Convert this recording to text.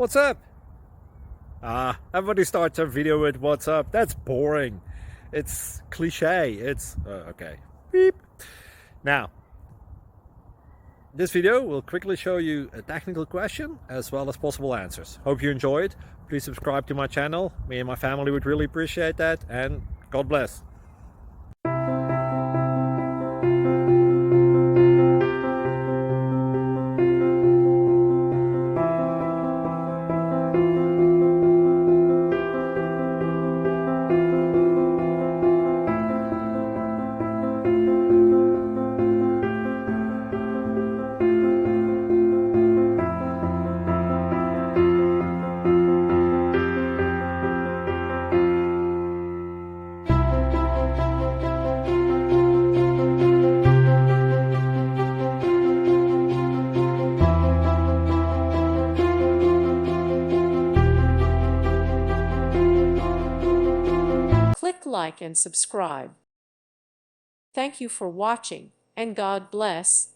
What's up? Everybody starts a video with what's up. That's boring. It's cliche. It's okay. Beep. Now, this video will quickly show you a technical question as well as possible answers. Hope you enjoy it. Please subscribe to my channel. Me and my family would really appreciate that, and God bless. Click like and subscribe. Thank you for watching, and God bless.